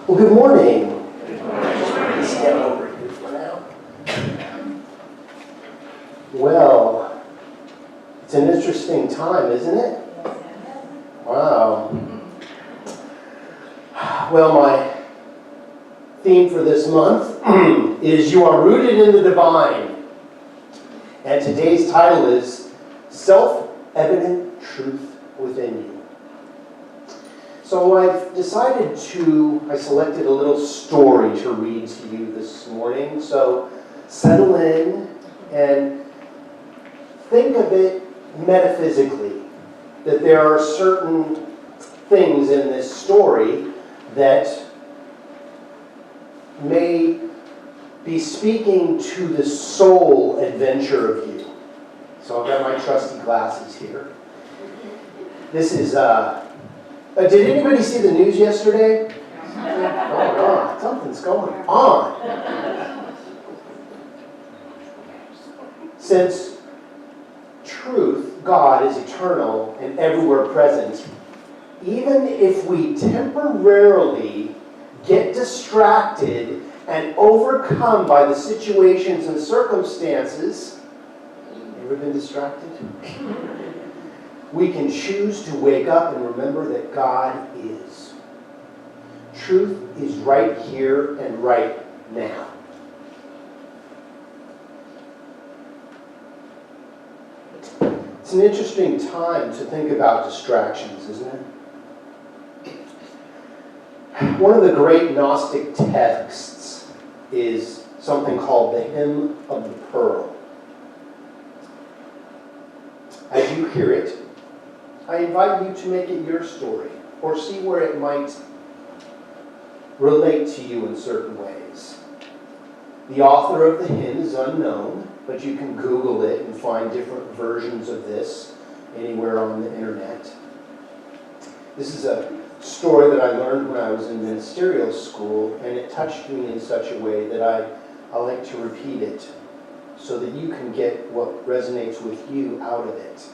Well, good morning. Stand over here for now. Well, it's an interesting time, isn't it? Wow. Well, my theme for this month is You Are Rooted in the Divine. And today's title is Self-Evident Truth Within You. So I selected a little story to read to you this morning. So settle in and think of it metaphysically, that there are certain things in this story that may be speaking to the soul adventure of you. So I've got my trusty glasses here. This is did anybody see the news yesterday? Oh God, something's going on. Since truth, God, is eternal and everywhere present, even if we temporarily get distracted and overcome by the situations and circumstances, ever been distracted? We can choose to wake up and remember that God is. Truth is right here and right now. It's an interesting time to think about distractions, isn't it? One of the great Gnostic texts is something called the Hymn of the Pearl. As you hear it, I invite you to make it your story, or see where it might relate to you in certain ways. The author of the hymn is unknown, but you can Google it and find different versions of this anywhere on the internet. This is a story that I learned when I was in ministerial school, and it touched me in such a way that I like to repeat it so that you can get what resonates with you out of it.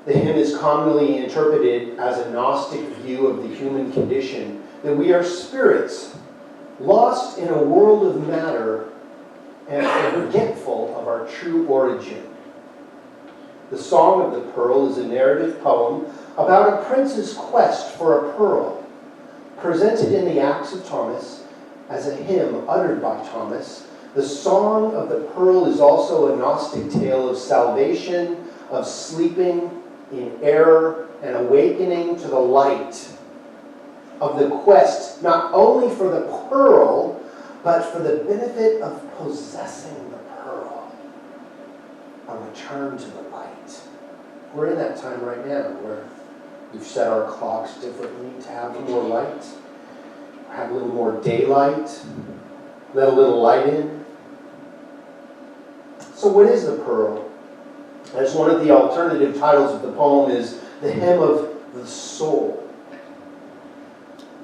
The hymn is commonly interpreted as a Gnostic view of the human condition, that we are spirits lost in a world of matter and forgetful of our true origin. The Song of the Pearl is a narrative poem about a prince's quest for a pearl, presented in the Acts of Thomas as a hymn uttered by Thomas. The Song of the Pearl is also a Gnostic tale of salvation, of sleeping in error and awakening to the light, of the quest not only for the pearl, but for the benefit of possessing the pearl, a return to the light. We're in that time right now where we've set our clocks differently to have more light, have a little more daylight, let a little light in. So what is the pearl? As one of the alternative titles of the poem is The Hymn of the Soul.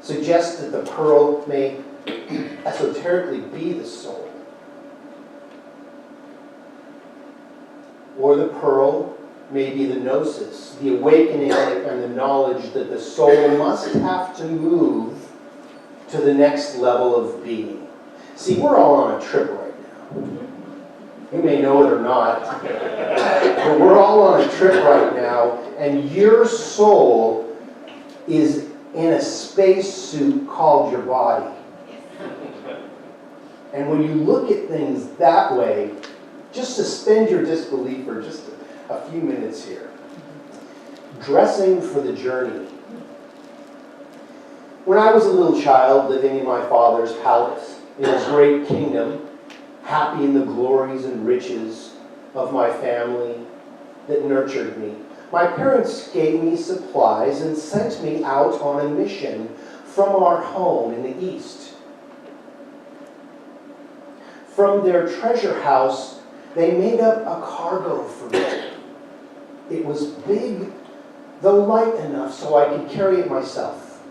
Suggests that the pearl may esoterically be the soul. Or the pearl may be the gnosis, the awakening and the knowledge that the soul must have to move to the next level of being. See, we're all on a trip right now. You may know it or not, but we're all on a trip right now, and your soul is in a spacesuit called your body. And when you look at things that way, just suspend your disbelief for just a few minutes here. Dressing for the journey. When I was a little child living in my father's palace, in his great kingdom, happy in the glories and riches of my family that nurtured me, my parents gave me supplies and sent me out on a mission from our home in the East. From their treasure house, they made up a cargo for me. It was big, though light enough so I could carry it myself,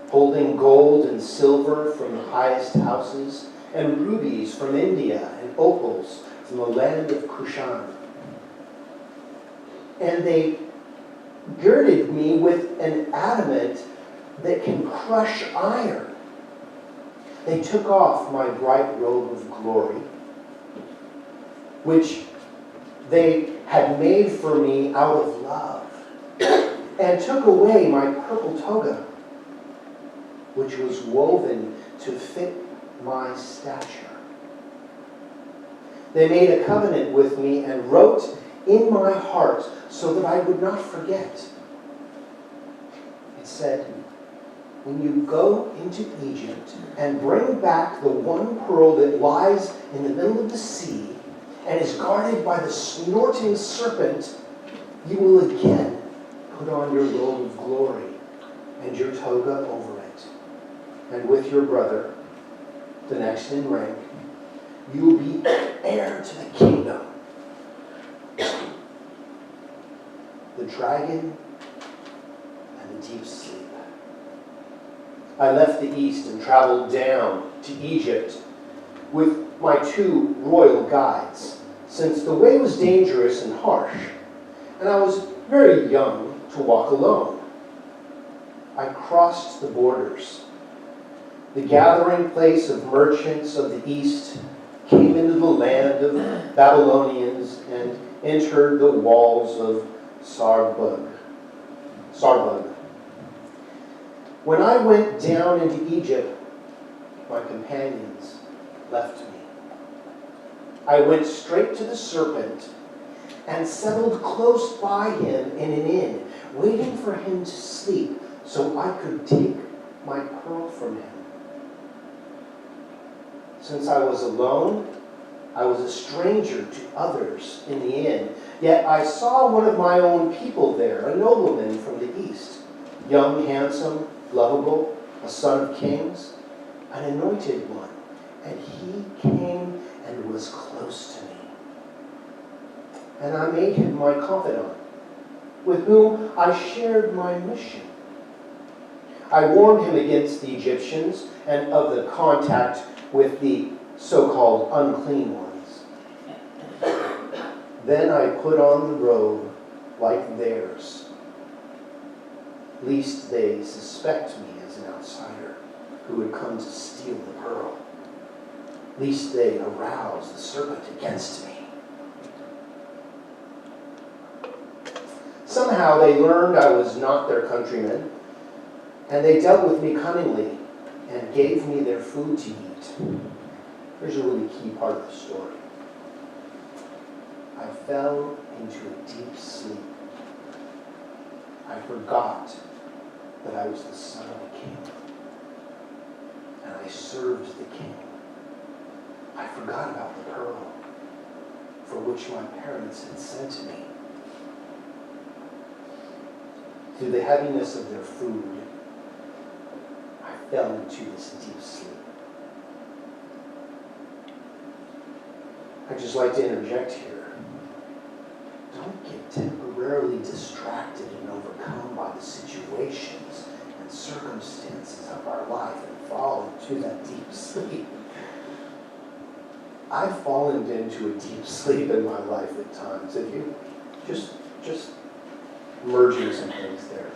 holding gold and silver from the highest houses, and rubies from India, and opals from the land of Kushan. And they girded me with an adamant that can crush iron. They took off my bright robe of glory, which they had made for me out of love, and took away my purple toga, which was woven to fit my stature. They made a covenant with me and wrote in my heart so that I would not forget. It said, when you go into Egypt and bring back the one pearl that lies in the middle of the sea and is guarded by the snorting serpent, you will again put on your robe of glory and your toga over it. And with your brother, the next in rank, you will be heir to the kingdom. The dragon and the deep sleep. I left the east and traveled down to Egypt with my 2 royal guides, since the way was dangerous and harsh, and I was very young to walk alone. I crossed the borders. The gathering place of merchants of the east came into the land of Babylonians and entered the walls of Sarbug. When I went down into Egypt, my companions left me. I went straight to the serpent and settled close by him in an inn, waiting for him to sleep so I could take my pearl from him. Since I was alone, I was a stranger to others in the inn, yet I saw one of my own people there, a nobleman from the east, young, handsome, lovable, a son of kings, an anointed one, and he came and was close to me. And I made him my confidant, with whom I shared my mission. I warned him against the Egyptians and of the contact with the so-called unclean ones. Then I put on the robe like theirs, lest they suspect me as an outsider who had come to steal the pearl, lest they arouse the serpent against me. Somehow they learned I was not their countryman, and they dealt with me cunningly and gave me their food to eat. Here's a really key part of the story. I fell into a deep sleep. I forgot that I was the son of a king, and I served the king. I forgot about the pearl for which my parents had sent me. Through the heaviness of their food, I fell into this deep sleep. I'd just like to interject here. Don't get temporarily distracted and overcome by the situations and circumstances of our life and fall into that deep sleep. I've fallen into a deep sleep in my life at times. If you just merging some things there.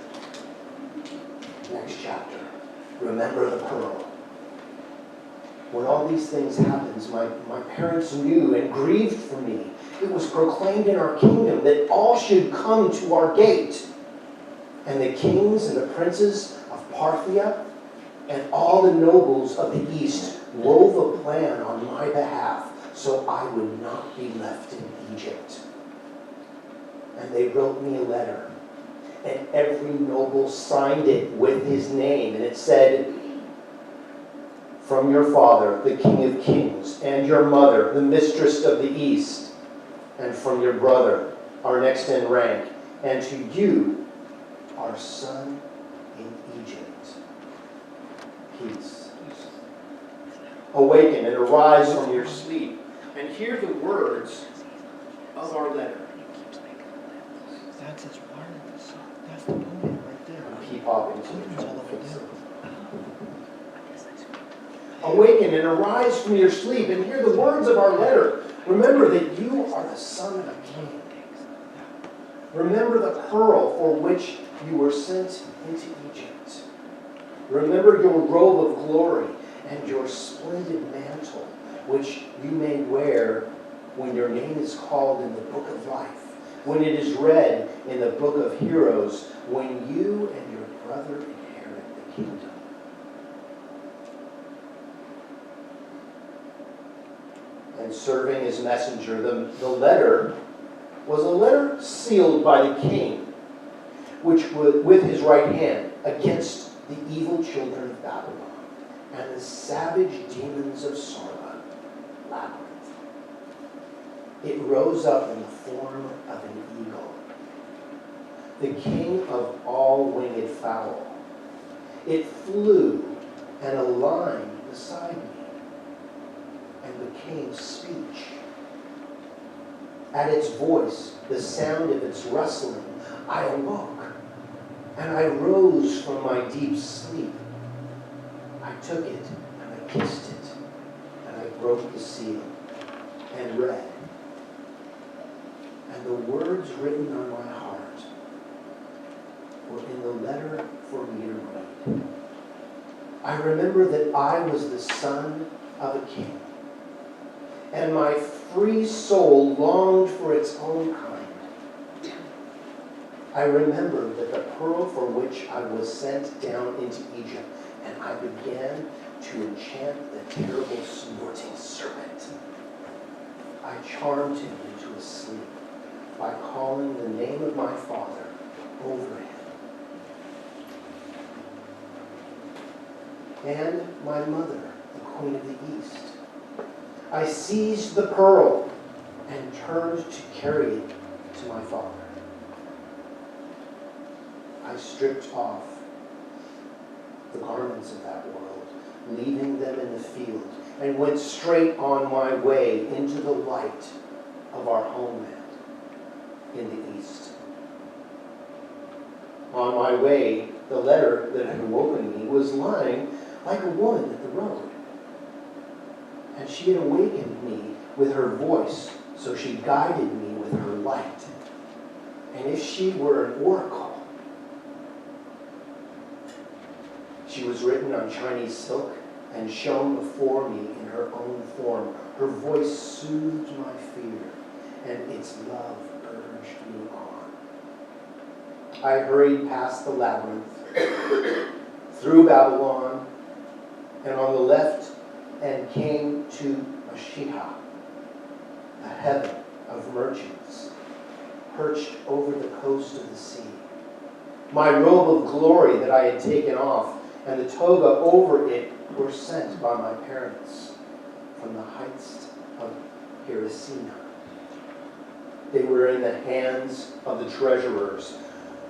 Next chapter. Remember the pearl. When all these things happened, my parents knew and grieved for me. It was proclaimed in our kingdom that all should come to our gate. And the kings and the princes of Parthia and all the nobles of the east wove a plan on my behalf so I would not be left in Egypt. And they wrote me a letter, and every noble signed it with his name, and it said, from your father, the King of Kings, and your mother, the mistress of the East, and from your brother, our next in rank, and to you, our son in Egypt. Peace. Awaken and arise from your sleep, and hear the words of our letter. That's his wireless. That's the moment right there. Keep hopping so you're trying to fix it. Awaken and arise from your sleep and hear the words of our letter. Remember that you are the son of a king. Remember the pearl for which you were sent into Egypt. Remember your robe of glory and your splendid mantle, which you may wear when your name is called in the book of life, when it is read in the book of heroes, when you and your brother inherit the kingdom. And serving as messenger, the letter was a letter sealed by the king, which was with his right hand against the evil children of Babylon and the savage demons of Sargon, Labyrinth. It rose up in the form of an eagle, the king of all winged fowl. It flew and aligned beside me and became speech. At its voice, the sound of its rustling, I awoke, and I rose from my deep sleep. I took it, and I kissed it, and I broke the seal, and read. And the words written on my heart were in the letter for me to read. I remember that I was the son of a king, and my free soul longed for its own kind. I remember that the pearl for which I was sent down into Egypt, and I began to enchant the terrible snorting serpent. I charmed him into a sleep by calling the name of my father over him. And my mother, the queen of the east. I seized the pearl and turned to carry it to my father. I stripped off the garments of that world, leaving them in the field, and went straight on my way into the light of our homeland in the east. On my way, the letter that had awoken me was lying like a woman at the road. And she had awakened me with her voice, so she guided me with her light. And if she were an oracle, she was written on Chinese silk and shone before me in her own form. Her voice soothed my fear, and its love urged me on. I hurried past the labyrinth, through Babylon, and on the left, and came to Ashita, a heaven of merchants, perched over the coast of the sea. My robe of glory that I had taken off, and the toga over it were sent by my parents from the heights of Hirsina. They were in the hands of the treasurers,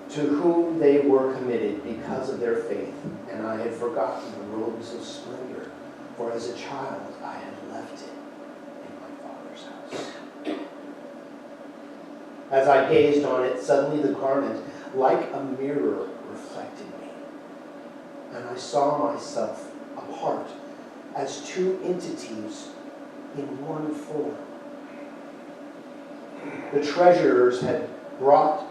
to whom they were committed because of their faith, and I had forgotten the robes of splendor, for as a child I had left it in my father's house. As I gazed on it, suddenly the garment, like a mirror, reflected me, and I saw myself apart as two entities in one form. The treasurers had brought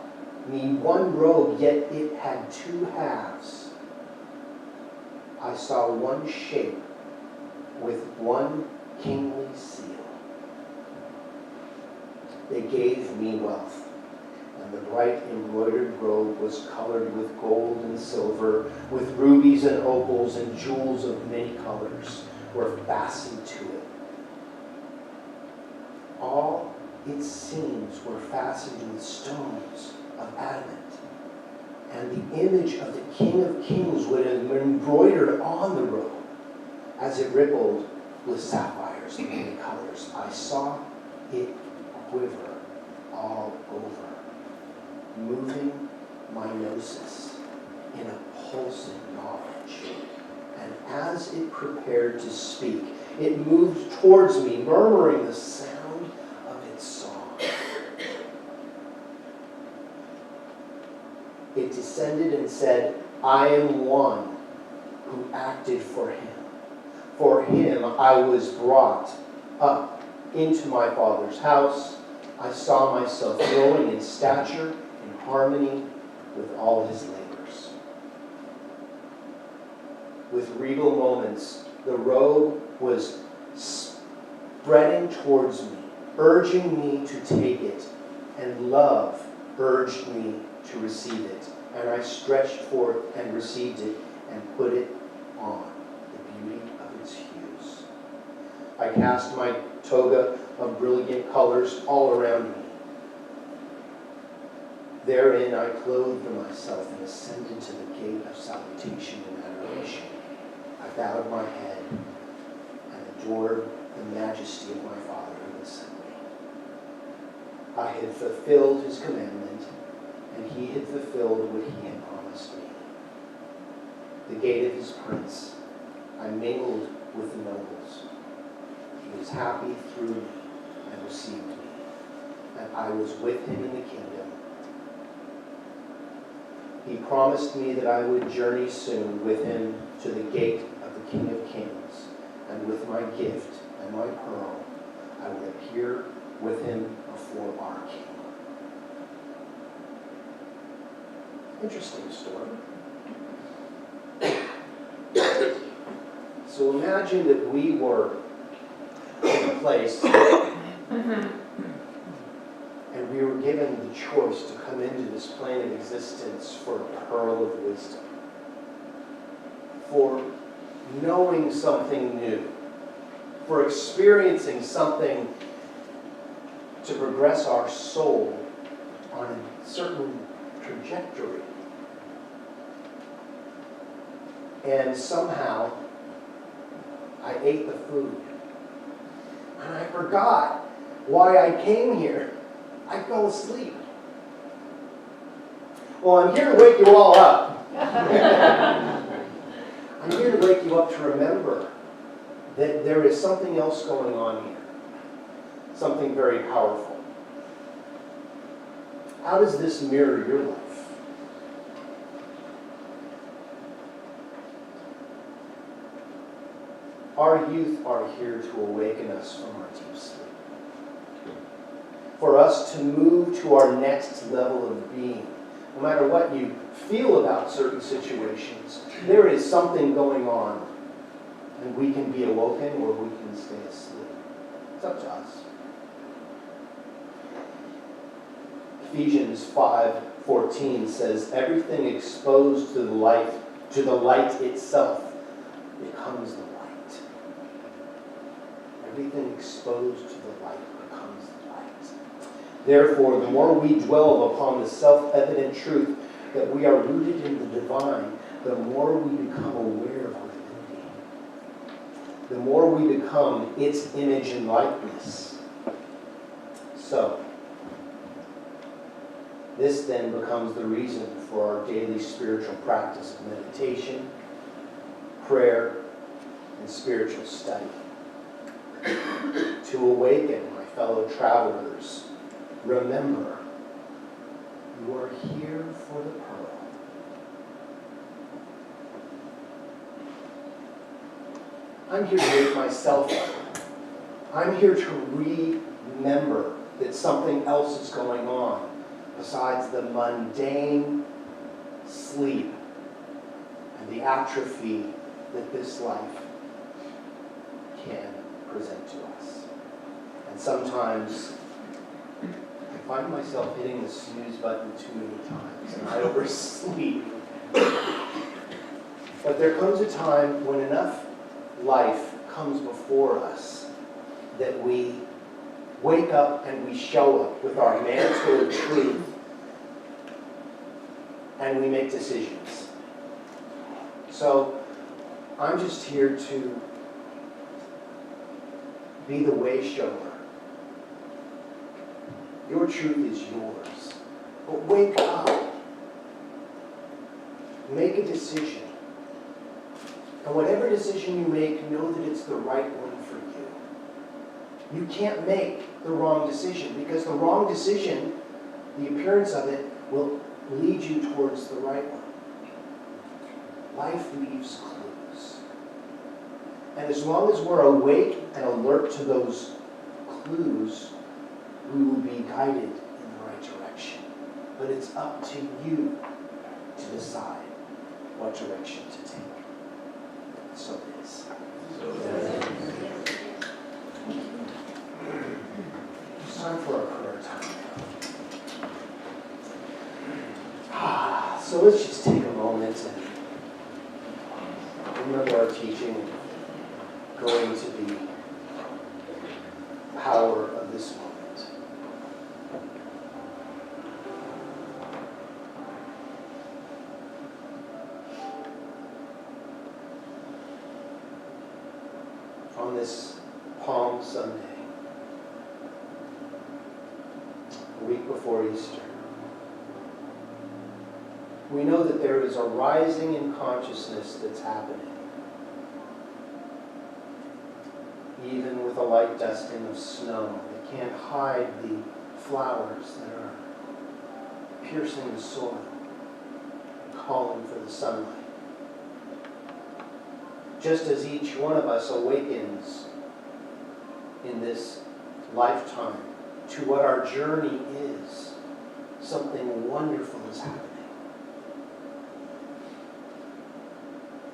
me one robe, yet it had two halves. I saw one shape with one kingly seal. They gave me wealth, and the bright embroidered robe was colored with gold and silver, with rubies and opals and jewels of many colors were fastened to it. All its seams were fastened with stones of adamant, and the image of the King of Kings would have been embroidered on the robe as it rippled with sapphires of many colors. I saw it quiver all over, moving my gnosis in a pulsing knowledge. And as it prepared to speak, it moved towards me, murmuring the sound of its song. It descended and said, I am one who acted for him. For him I was brought up into my Father's house. I saw myself growing in stature, in harmony with all his labors. with regal moments, the robe was spreading towards me, urging me to take it, and love urged me to receive it. And I stretched forth and received it and put it on, the beauty of its hues. I cast my toga of brilliant colors all around me. Therein I clothed myself and ascended to the gate of salutation and adoration. I bowed my head and adored the majesty of my Father who had sent me. I had fulfilled his commandment, and he had fulfilled what he had promised me. The gate of his prince, I mingled with the nobles. He was happy through me and received me, and I was with him in the kingdom. He promised me that I would journey soon with him to the gate of the King of Kings, and with my gift and my pearl, I would appear with him before our King. Interesting story. So imagine that we were in a place and we were given the choice to come into this plane of existence for a pearl of wisdom, for knowing something new, for experiencing something to progress our soul on a certain trajectory. And somehow, I ate the food. And I forgot why I came here. I fell asleep. Well, I'm here to wake you all up. I'm here to wake you up to remember that there is something else going on here. Something very powerful. How does this mirror your life? Our youth are here to awaken us from our deep sleep. For us to move to our next level of being. No matter what you feel about certain situations, there is something going on. And we can be awoken or we can stay asleep. It's up to us. Ephesians 5:14 says, everything exposed to the light itself becomes the light. Everything exposed to the light becomes the light. Therefore, the more we dwell upon the self-evident truth that we are rooted in the divine, the more we become aware of our divinity. The more we become its image and likeness. So, this then becomes the reason for our daily spiritual practice of meditation, prayer, and spiritual study. To awaken my fellow travelers, remember, you are here for the pearl. I'm here to wake myself up. I'm here to remember that something else is going on besides the mundane sleep and the atrophy that this life can present to us. And sometimes I find myself hitting the snooze button too many times and I oversleep. But there comes a time when enough life comes before us that we wake up and we show up with our mantle of truth and we make decisions. So I'm just here to be the way shower. Your truth is yours. But wake up. Make a decision. And whatever decision you make, know that it's the right one for you. You can't make the wrong decision because the wrong decision, the appearance of it, will lead you towards the right one. Life leaves clues. And as long as we're awake and alert to those clues, we will be guided in the right direction. But it's up to you to decide what direction to take. So let's just take a moment and remember our teaching going to the power of this moment. On this Palm Sunday, a week before Easter, we know that there is a rising in consciousness that's happening. Even with a light dusting of snow, it can't hide the flowers that are piercing the soil, calling for the sunlight. Just as each one of us awakens in this lifetime to what our journey is, something wonderful is happening.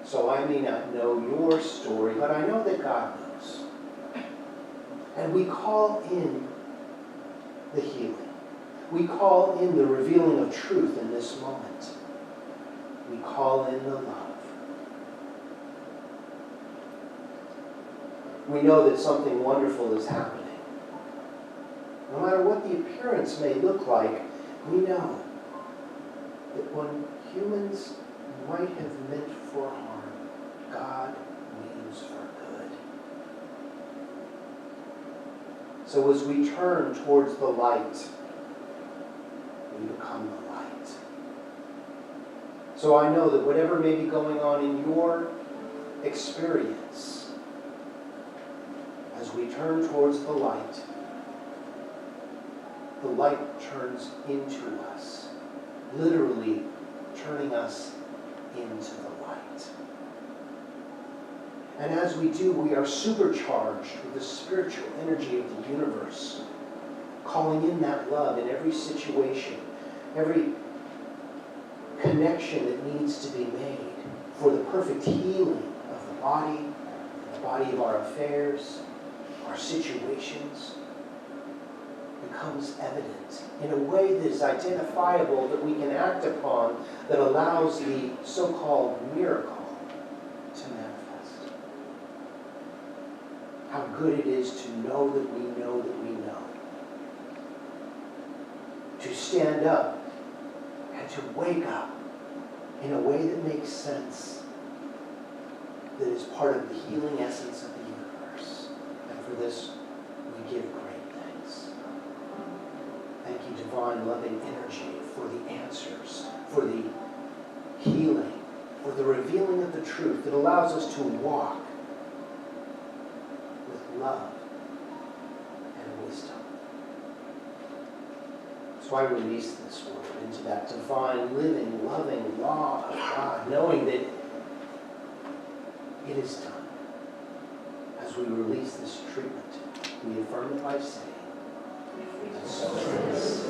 So I may not know your story, but I know that God knows. And we call in the healing. We call in the revealing of truth in this moment. We call in the love. We know that something wonderful is happening. No matter what the appearance may look like, we know that when humans might have meant for harm, God means for good. So as we turn towards the light, we become the light. So I know that whatever may be going on in your experience, as we turn towards the light turns into us, literally turning us into the light. And as we do, we are supercharged with the spiritual energy of the universe, calling in that love in every situation, every connection that needs to be made for the perfect healing of the body of our affairs, our situations, becomes evident in a way that is identifiable, that we can act upon, that allows the so-called miracle to manifest. How good it is to know that we know that we know. To stand up and to wake up in a way that makes sense, that is part of the healing essence of the universe. And for this, we give great thanks. Thank you, divine loving energy, for the answers, for the healing, for the revealing of the truth that allows us to walk with love and wisdom. So I release this word into that divine, living, loving law of God, knowing that it is done. As we release this treatment, we affirm it by saying, and so it is.